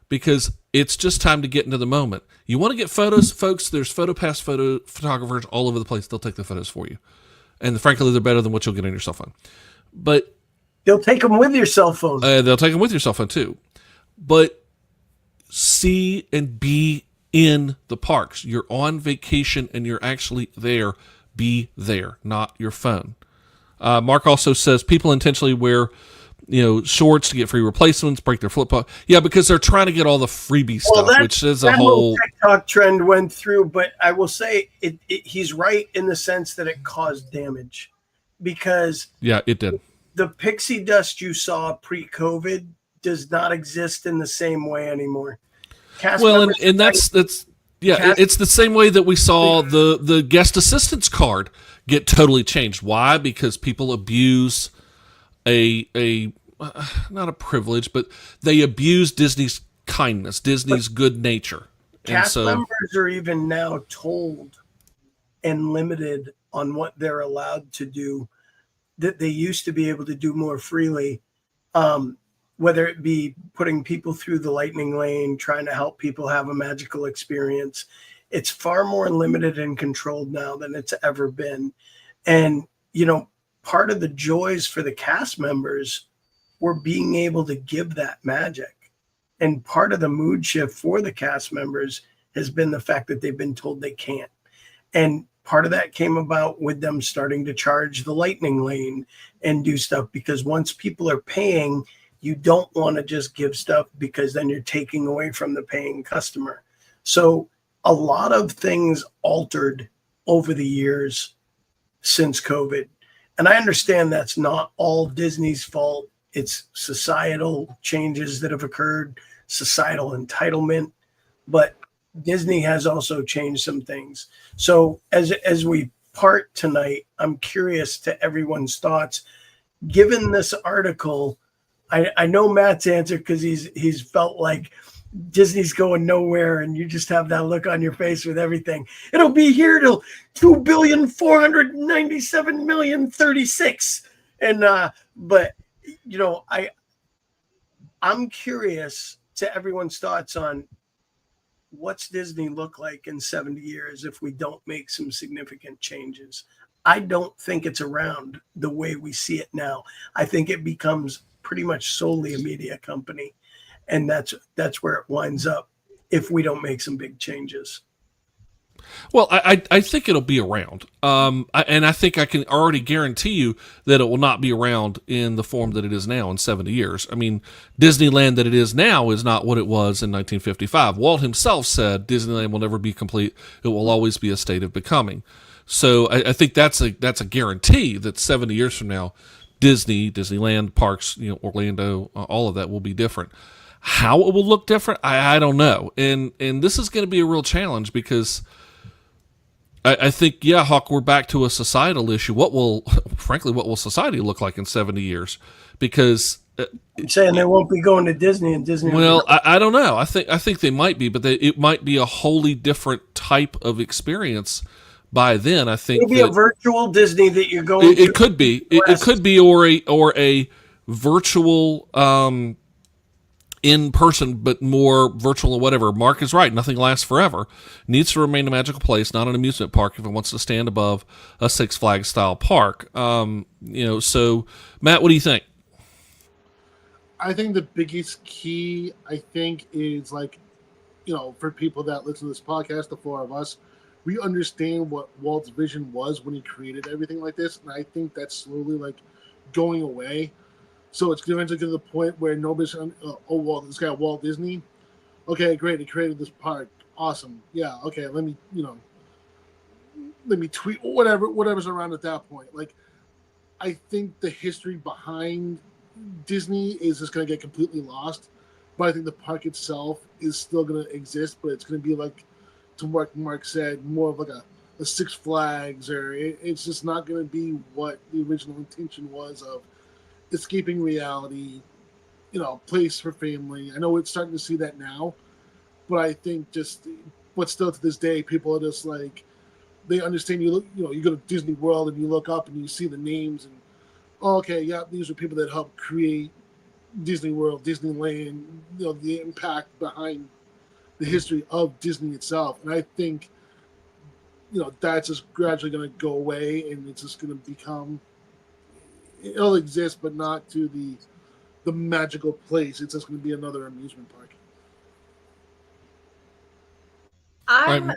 because it's just time to get into the moment. You want to get photos, folks, there's PhotoPass photographers all over the place. They'll take the photos for you. And frankly, they're better than what you'll get on your cell phone. But they'll take them with your cell phone. They'll take them with your cell phone too. But see and be in the parks. You're on vacation and you're actually there. Be there, not your phone. Mark also says people intentionally wear, shorts to get free replacements, break their flip flop. Yeah, because they're trying to get all the freebie stuff, which is a whole TikTok trend went through. But I will say he's right in the sense that it caused damage, because it did. The pixie dust you saw pre-COVID does not exist in the same way anymore. And that's it's the same way that we saw the guest assistance card get totally changed. Why? Because people abuse a not a privilege, but they abuse Disney's kindness, Disney's good nature. Cast members are even now told and limited on what they're allowed to do that they used to be able to do more freely. Whether it be putting people through the lightning lane, trying to help people have a magical experience. It's far more limited and controlled now than it's ever been. And, part of the joys for the cast members were being able to give that magic. And part of the mood shift for the cast members has been the fact that they've been told they can't. And part of that came about with them starting to charge the lightning lane and do stuff, because once people are paying, you don't want to just give stuff because then you're taking away from the paying customer. So a lot of things altered over the years since COVID. And I understand that's not all Disney's fault. It's societal changes that have occurred, societal entitlement, but Disney has also changed some things. So as we part tonight, I'm curious to everyone's thoughts. Given this article, I know Matt's answer because he's felt like Disney's going nowhere, and you just have that look on your face with everything. It'll be here till 2,497,000,036. And but I'm curious to everyone's thoughts on what's Disney look like in 70 years if we don't make some significant changes. I don't think it's around the way we see it now. I think it becomes pretty much solely a media company, and that's where it winds up if we don't make some big changes. Well, I think it'll be around, and I think I can already guarantee you that it will not be around in the form that it is now in 70 years. I mean, Disneyland that it is now is not what it was in 1955. Walt himself said Disneyland will never be complete; it will always be a state of becoming. So I think that's a guarantee that 70 years from now, Disneyland parks, Orlando, all of that will be different. How it will look different, I don't know, and this is going to be a real challenge because I think, Hawk, we're back to a societal issue. What will society look like in 70 years? Because I'm saying they won't be going to Disney and Disney. Well, I don't know. I think they might be, but it might be a wholly different type of experience by then. I think it'll be a virtual Disney that you're going to. It could be. It could be, or a virtual in person, but more virtual or whatever. Mark is right. Nothing lasts forever. Needs to remain a magical place, not an amusement park if it wants to stand above a Six Flags style park. So Matt, what do you think? I think the biggest key, is for people that listen to this podcast, the four of us, we understand what Walt's vision was when he created everything like this. And I think that's slowly going away. So it's going to get to the point where nobody's, this guy Walt Disney. Okay, great. He created this park. Awesome. Yeah. Okay. Let me tweet whatever's around at that point. I think the history behind Disney is just going to get completely lost. But I think the park itself is still going to exist, but it's going to be to what Mark said, more of a Six Flags, or it's just not going to be what the original intention was of escaping reality, place for family. I know it's starting to see that now, but I think but still to this day, people are just they understand. You go to Disney World and you look up and you see the names and these are people that helped create Disney World, Disneyland. The impact behind the history of Disney itself, and I think that's just gradually going to go away, and it's just going to become. It'll exist, but not to the magical place. It's just going to be another amusement park. I'm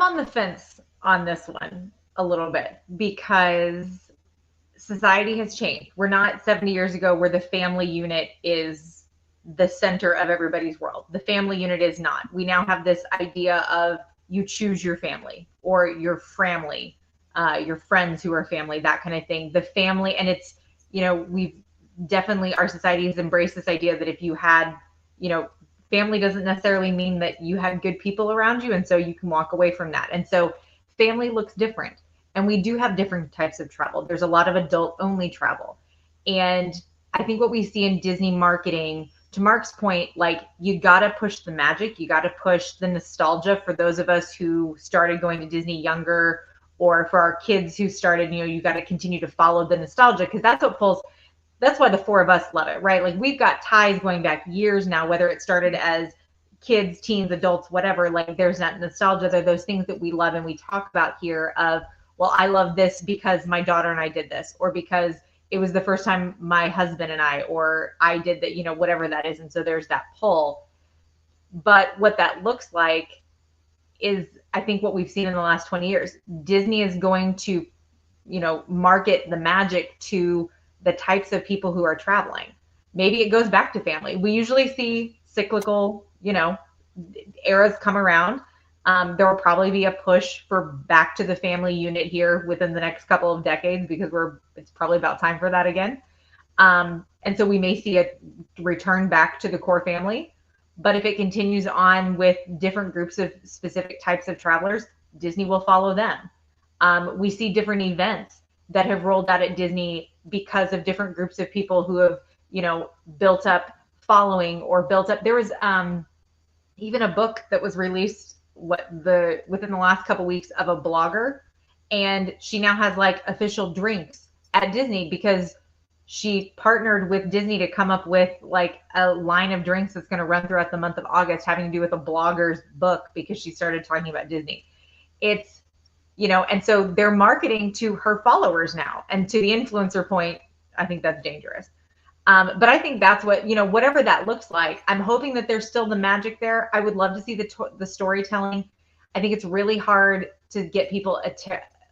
on the fence on this one a little bit because society has changed. We're not 70 years ago where the family unit is the center of everybody's world. The family unit is not. We now have this idea of you choose your family or your family. Your friends who are family, that kind of thing. The family, and it's, we've definitely, our society has embraced this idea that if you had, family doesn't necessarily mean that you had good people around you, and so you can walk away from that. And so family looks different, and we do have different types of travel. There's a lot of adult-only travel, and I think what we see in Disney marketing, to Mark's point, you gotta push the magic, you gotta push the nostalgia for those of us who started going to Disney younger, or for our kids who started, you got to continue to follow the nostalgia because that's what pulls. That's why the four of us love it, right? We've got ties going back years now, whether it started as kids, teens, adults, whatever. There's that nostalgia. There are those things that we love and we talk about here of, well, I love this because my daughter and I did this, or because it was the first time my husband and I, or I did that, whatever that is. And so there's that pull. But what that looks like is, I think, what we've seen in the last 20 years. Disney is going to, market the magic to the types of people who are traveling. Maybe it goes back to family. We usually see cyclical, eras come around. There will probably be a push for back to the family unit here within the next couple of decades because it's probably about time for that again. And so we may see a return back to the core family. But if it continues on with different groups of specific types of travelers, Disney will follow them. We see different events that have rolled out at Disney because of different groups of people who have, built up following or built up. There was even a book that was released within the last couple weeks of a blogger, and she now has like official drinks at Disney because she partnered with Disney to come up with like a line of drinks that's going to run throughout the month of August, having to do with a blogger's book because she started talking about Disney. It's, and so they're marketing to her followers now. And to the influencer point, I think that's dangerous. But I think that's what, whatever that looks like, I'm hoping that there's still the magic there. I would love to see the storytelling. I think it's really hard to get people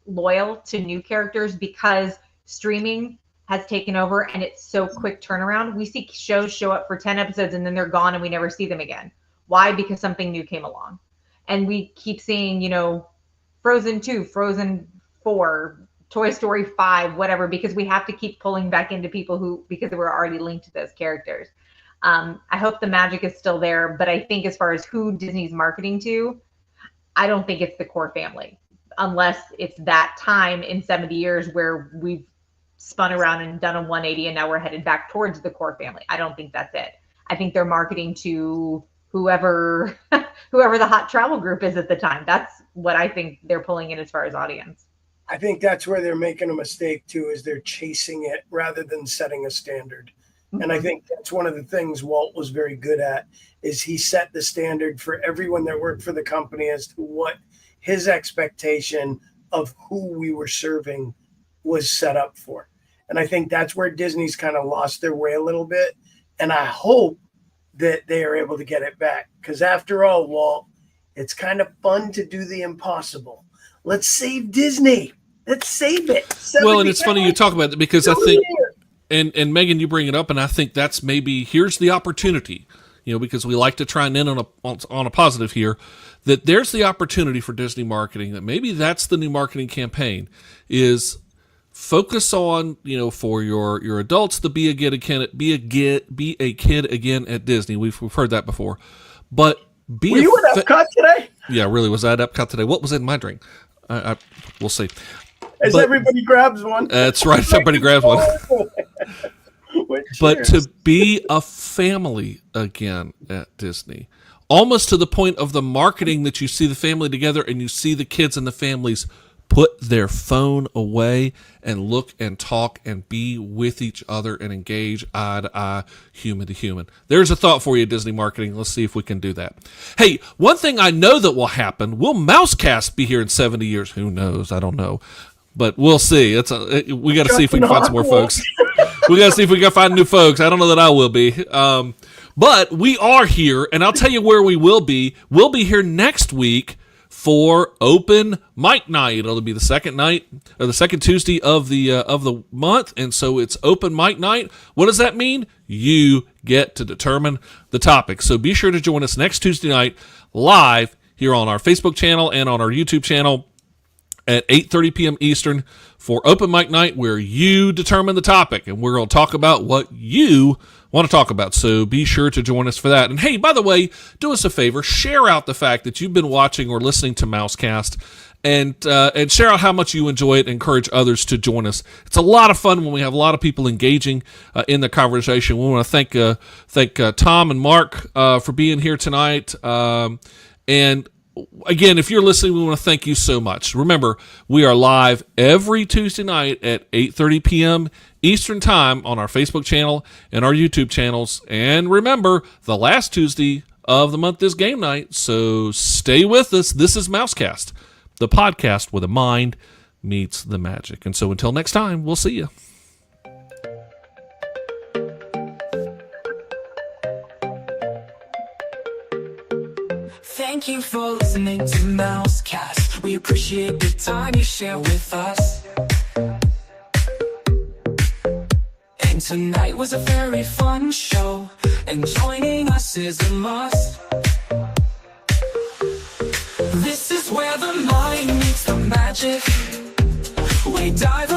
loyal to new characters because streaming has taken over and it's so quick turnaround. We see shows show up for 10 episodes and then they're gone and we never see them again. Why? Because something new came along. And we keep seeing, Frozen 2, Frozen 4, Toy Story 5, whatever, because we have to keep pulling back into people because we're already linked to those characters. I hope the magic is still there, but I think as far as who Disney's marketing to, I don't think it's the core family, unless it's that time in 70 years where we've spun around and done a 180 and now we're headed back towards the core family. I don't think that's it. I think they're marketing to whoever the hot travel group is at the time. That's what I think they're pulling in as far as audience. I think that's where they're making a mistake too, is they're chasing it rather than setting a standard. Mm-hmm. And I think that's one of the things Walt was very good at, is he set the standard for everyone that worked for the company as to what his expectation of who we were serving was set up for. And I think that's where Disney's kind of lost their way a little bit. And I hope that they are able to get it back. Because after all, Walt, it's kind of fun to do the impossible. Let's save Disney. Let's save it. Well, and it's funny you talk about it because I think, and Megan, you bring it up, and I think that's maybe, here's the opportunity, because we like to try and end on a positive here, that there's the opportunity for Disney marketing, that maybe that's the new marketing campaign, is focus on, for your adults to be a kid again at Disney. We've heard that before, but were you at Epcot today? Yeah, really. Was I at Epcot today? What was in my drink? We'll see. Everybody grabs one. That's right. Everybody grabs one. But to be a family again at Disney, almost to the point of the marketing that you see the family together and you see the kids and the families put their phone away and look and talk and be with each other and engage eye to eye, human to human. There's a thought for you, Disney marketing. Let's see if we can do that. Hey, one thing I know that will happen, will Mousecast be here in 70 years? Who knows? I don't know. But we'll see. We got to see if we can find some more folks. We got to see if we can find new folks. I don't know that I will be. But we are here, and I'll tell you where we will be. We'll be here next week for open mic night. It'll be the second night, or the second Tuesday of the month, and so it's open mic night. What does that mean? You get to determine the topic. So be sure to join us next Tuesday night live here on our Facebook channel and on our YouTube channel at 8:30 p.m. Eastern for open mic night, where you determine the topic, and we're going to talk about what you want to talk about. So be sure to join us for that. And hey, by the way, do us a favor, share out the fact that you've been watching or listening to Mousecast, and share out how much you enjoy it. Encourage others to join us. It's a lot of fun when we have a lot of people engaging in the conversation. We want to thank Tom and Mark for being here tonight. And again, if you're listening, we want to thank you so much. Remember, we are live every Tuesday night at 8:30 p.m. Eastern Time on our Facebook channel and our YouTube channels. And remember, the last Tuesday of the month is game night, so stay with us. This is Mousecast, the podcast where the mind meets the magic. And so until next time, we'll see you. Thank you for listening to Mousecast. We appreciate the time you share with us. And tonight was a very fun show, and joining us is a must. This is where the mind meets the magic. We dive